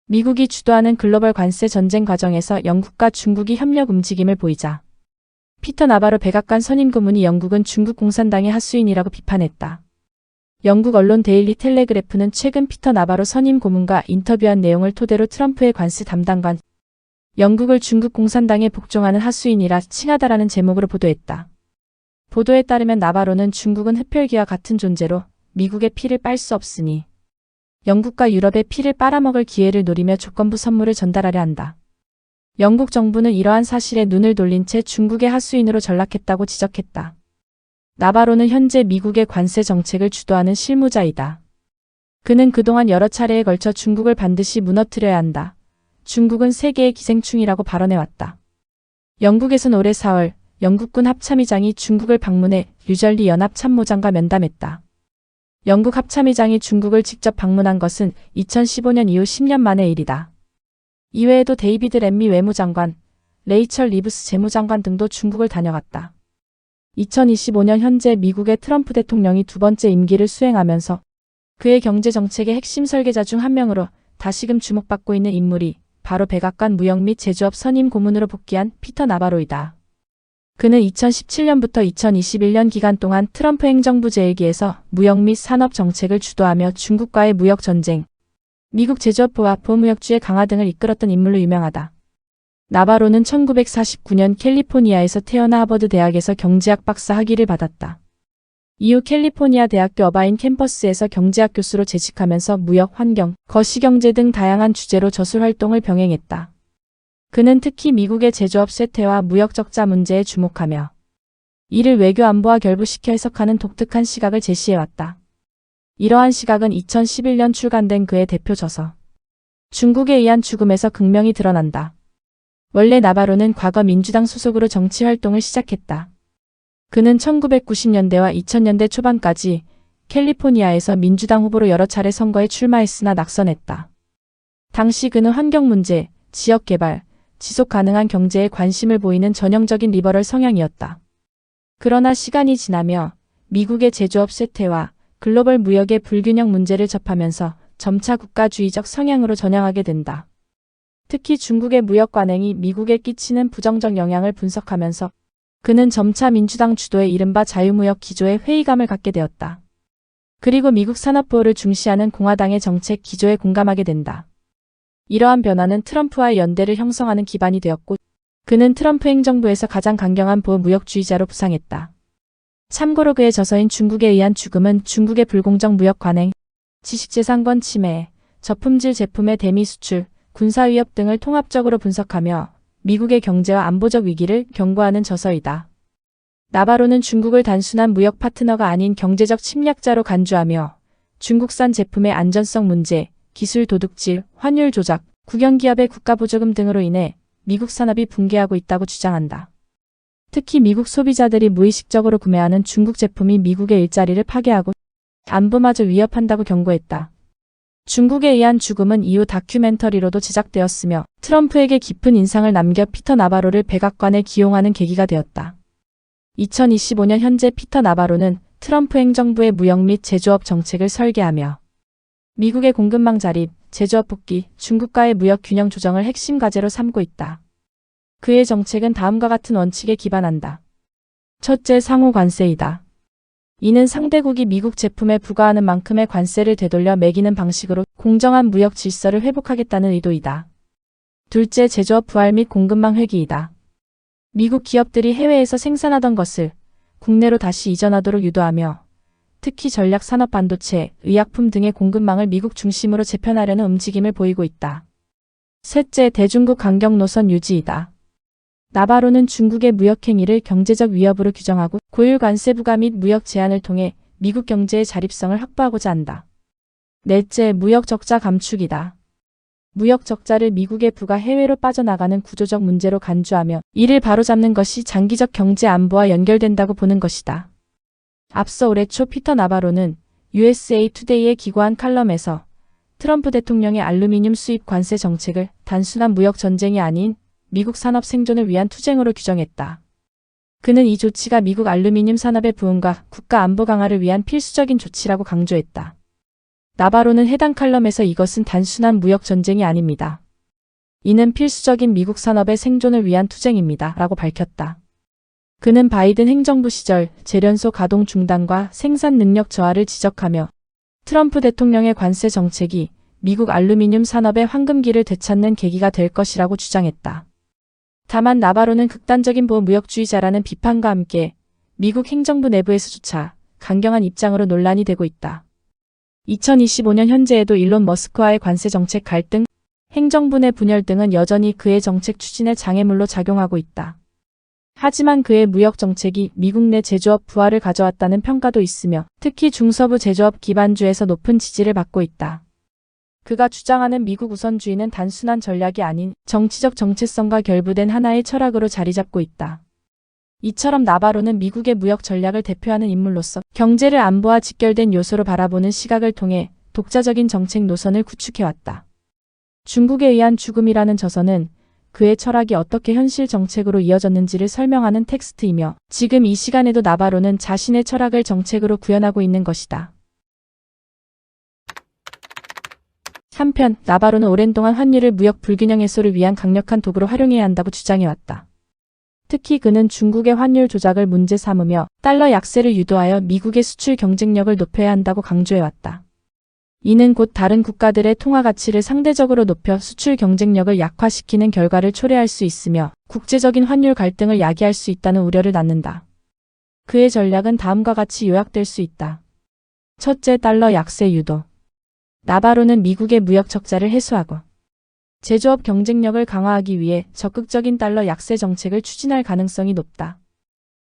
미국이 주도하는 글로벌 관세 전쟁 과정에서 영국과 중국이 협력 움직임을 보이자 피터 나바로 백악관 선임 고문이 영국은 중국 공산당의 하수인이라고 비판했다. 영국 언론 데일리 텔레그래프는 최근 피터 나바로 선임 고문과 인터뷰한 내용을 토대로 트럼프의 관세 담당관 영국을 중국 공산당에 복종하는 하수인이라 칭하다라는 제목으로 보도했다. 보도에 따르면 나바로는 중국은 흡혈귀와 같은 존재로 미국의 피를 빨 수 없으니 영국과 유럽의 피를 빨아먹을 기회를 노리며 조건부 선물을 전달하려 한다. 영국 정부는 이러한 사실에 눈을 돌린 채 중국의 하수인으로 전락했다고 지적했다. 나바로는 현재 미국의 관세 정책을 주도하는 실무자이다. 그는 그동안 여러 차례에 걸쳐 중국을 반드시 무너뜨려야 한다. 중국은 세계의 기생충이라고 발언해왔다. 영국에선 올해 4월 영국군 합참의장이 중국을 방문해 뉴절리 연합참모장과 면담했다. 영국 합참의장이 중국을 직접 방문한 것은 2015년 이후 10년 만의 일이다. 이외에도 데이비드 램미 외무장관, 레이철 리브스 재무장관 등도 중국을 다녀갔다. 2025년 현재 미국의 트럼프 대통령이 두 번째 임기를 수행하면서 그의 경제정책의 핵심 설계자 중 한 명으로 다시금 주목받고 있는 인물이 바로 백악관 무역 및 제조업 선임 고문으로 복귀한 피터 나바로이다. 그는 2017년부터 2021년 기간 동안 트럼프 행정부 제1기에서 무역 및 산업 정책을 주도하며 중국과의 무역 전쟁, 미국 제조업부와 보호무역주의 강화 등을 이끌었던 인물로 유명하다. 나바로는 1949년 캘리포니아에서 태어나 하버드 대학에서 경제학 박사 학위를 받았다. 이후 캘리포니아 대학교 어바인 캠퍼스에서 경제학 교수로 재직하면서 무역, 환경, 거시경제 등 다양한 주제로 저술 활동을 병행했다. 그는 특히 미국의 제조업 쇠퇴와 무역 적자 문제에 주목하며 이를 외교 안보와 결부시켜 해석하는 독특한 시각을 제시해왔다. 이러한 시각은 2011년 출간된 그의 대표 저서 중국에 의한 죽음에서 극명히 드러난다. 원래 나바로는 과거 민주당 소속으로 정치 활동을 시작했다. 그는 1990년대와 2000년대 초반까지 캘리포니아에서 민주당 후보로 여러 차례 선거에 출마했으나 낙선했다. 당시 그는 환경 문제, 지역 개발, 지속 가능한 경제에 관심을 보이는 전형적인 리버럴 성향이었다. 그러나 시간이 지나며 미국의 제조업 쇠퇴와 글로벌 무역의 불균형 문제를 접하면서 점차 국가주의적 성향으로 전향하게 된다. 특히 중국의 무역 관행이 미국에 끼치는 부정적 영향을 분석하면서 그는 점차 민주당 주도의 이른바 자유무역 기조에 회의감을 갖게 되었다. 그리고 미국 산업보호를 중시하는 공화당의 정책 기조에 공감하게 된다. 이러한 변화는 트럼프와의 연대를 형성하는 기반이 되었고 그는 트럼프 행정부에서 가장 강경한 보호무역주의자로 부상했다. 참고로 그의 저서인 중국에 의한 죽음은 중국의 불공정 무역 관행, 지식재산권 침해, 저품질 제품의 대미 수출, 군사위협 등을 통합적으로 분석하며 미국의 경제와 안보적 위기를 경고하는 저서이다. 나바로는 중국을 단순한 무역 파트너가 아닌 경제적 침략자로 간주하며 중국산 제품의 안전성 문제, 기술 도둑질, 환율 조작, 국영기업의 국가보조금 등으로 인해 미국 산업이 붕괴하고 있다고 주장한다. 특히 미국 소비자들이 무의식적으로 구매하는 중국 제품이 미국의 일자리를 파괴하고 안보마저 위협한다고 경고했다. 중국에 의한 죽음은 이후 다큐멘터리로도 제작되었으며 트럼프에게 깊은 인상을 남겨 피터 나바로를 백악관에 기용하는 계기가 되었다. 2025년 현재 피터 나바로는 트럼프 행정부의 무역 및 제조업 정책을 설계하며 미국의 공급망 자립, 제조업 복귀, 중국과의 무역 균형 조정을 핵심 과제로 삼고 있다. 그의 정책은 다음과 같은 원칙에 기반한다. 첫째, 상호 관세이다. 이는 상대국이 미국 제품에 부과하는 만큼의 관세를 되돌려 매기는 방식으로 공정한 무역 질서를 회복하겠다는 의도이다. 둘째, 제조업 부활 및 공급망 회귀이다. 미국 기업들이 해외에서 생산하던 것을 국내로 다시 이전하도록 유도하며 특히 전략 산업 반도체, 의약품 등의 공급망을 미국 중심으로 재편하려는 움직임을 보이고 있다. 셋째, 대중국 강경 노선 유지이다. 나바로는 중국의 무역 행위를 경제적 위협으로 규정하고 고율 관세 부과 및 무역 제한을 통해 미국 경제의 자립성을 확보하고자 한다. 넷째, 무역 적자 감축이다. 무역 적자를 미국에 부과 해외로 빠져나가는 구조적 문제로 간주하며 이를 바로잡는 것이 장기적 경제 안보와 연결된다고 보는 것이다. 앞서 올해 초 피터 나바로는 USA 투데이에 기고한 칼럼에서 트럼프 대통령의 알루미늄 수입 관세 정책을 단순한 무역 전쟁이 아닌 미국 산업 생존을 위한 투쟁으로 규정했다. 그는 이 조치가 미국 알루미늄 산업의 부흥과 국가 안보 강화를 위한 필수적인 조치라고 강조했다. 나바로는 해당 칼럼에서 이것은 단순한 무역 전쟁이 아닙니다. 이는 필수적인 미국 산업의 생존을 위한 투쟁입니다. 라고 밝혔다. 그는 바이든 행정부 시절 제련소 가동 중단과 생산 능력 저하를 지적하며 트럼프 대통령의 관세 정책이 미국 알루미늄 산업의 황금기를 되찾는 계기가 될 것이라고 주장했다. 다만 나바로는 극단적인 보호무역주의자라는 비판과 함께 미국 행정부 내부에서조차 강경한 입장으로 논란이 되고 있다. 2025년 현재에도 일론 머스크와의 관세 정책 갈등, 행정부 내 분열 등은 여전히 그의 정책 추진에 장애물로 작용하고 있다. 하지만 그의 무역 정책이 미국 내 제조업 부활을 가져왔다는 평가도 있으며 특히 중서부 제조업 기반주에서 높은 지지를 받고 있다. 그가 주장하는 미국 우선주의는 단순한 전략이 아닌 정치적 정체성과 결부된 하나의 철학으로 자리 잡고 있다. 이처럼 나바로는 미국의 무역 전략을 대표하는 인물로서 경제를 안보와 직결된 요소로 바라보는 시각을 통해 독자적인 정책 노선을 구축해왔다. 중국에 의한 죽음이라는 저서는 그의 철학이 어떻게 현실 정책으로 이어졌는지를 설명하는 텍스트이며 지금 이 시간에도 나바로는 자신의 철학을 정책으로 구현하고 있는 것이다. 한편 나바로는 오랜 동안 환율을 무역 불균형 해소를 위한 강력한 도구로 활용해야 한다고 주장해왔다. 특히 그는 중국의 환율 조작을 문제 삼으며 달러 약세를 유도하여 미국의 수출 경쟁력을 높여야 한다고 강조해왔다. 이는 곧 다른 국가들의 통화 가치를 상대적으로 높여 수출 경쟁력을 약화시키는 결과를 초래할 수 있으며 국제적인 환율 갈등을 야기할 수 있다는 우려를 낳는다. 그의 전략은 다음과 같이 요약될 수 있다. 첫째, 달러 약세 유도. 나바로는 미국의 무역 적자를 해소하고 제조업 경쟁력을 강화하기 위해 적극적인 달러 약세 정책을 추진할 가능성이 높다.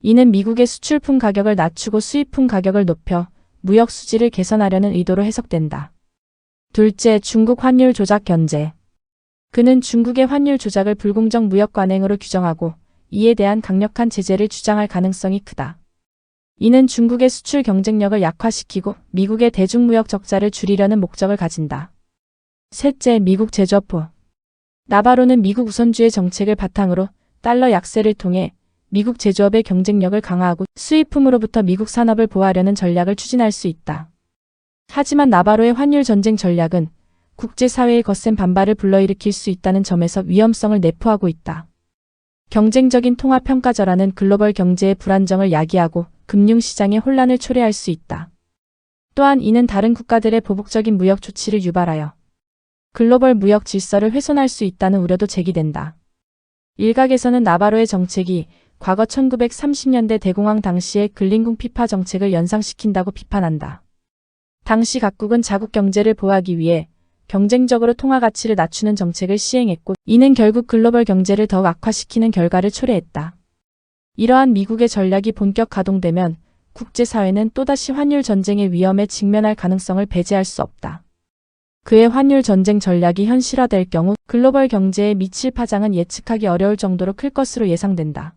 이는 미국의 수출품 가격을 낮추고 수입품 가격을 높여 무역 수지를 개선하려는 의도로 해석된다. 둘째, 중국 환율 조작 견제. 그는 중국의 환율 조작을 불공정 무역 관행으로 규정하고 이에 대한 강력한 제재를 주장할 가능성이 크다. 이는 중국의 수출 경쟁력을 약화시키고 미국의 대중무역 적자를 줄이려는 목적을 가진다. 셋째, 미국 제조업 보호. 나바로는 미국 우선주의 정책을 바탕으로 달러 약세를 통해 미국 제조업의 경쟁력을 강화하고 수입품으로부터 미국 산업을 보호하려는 전략을 추진할 수 있다. 하지만 나바로의 환율 전쟁 전략은 국제사회의 거센 반발을 불러일으킬 수 있다는 점에서 위험성을 내포하고 있다. 경쟁적인 통화평가절하는 글로벌 경제의 불안정을 야기하고 금융시장의 혼란을 초래할 수 있다. 또한 이는 다른 국가들의 보복적인 무역 조치를 유발하여 글로벌 무역 질서를 훼손할 수 있다는 우려도 제기된다. 일각에서는 나바로의 정책이 과거 1930년대 대공황 당시의 글린궁 피파 정책을 연상시킨다고 비판한다. 당시 각국은 자국 경제를 보호하기 위해 경쟁적으로 통화 가치를 낮추는 정책을 시행했고 이는 결국 글로벌 경제를 더욱 악화시키는 결과를 초래했다. 이러한 미국의 전략이 본격 가동되면 국제사회는 또다시 환율 전쟁의 위험에 직면할 가능성을 배제할 수 없다. 그의 환율 전쟁 전략이 현실화될 경우 글로벌 경제에 미칠 파장은 예측하기 어려울 정도로 클 것으로 예상된다.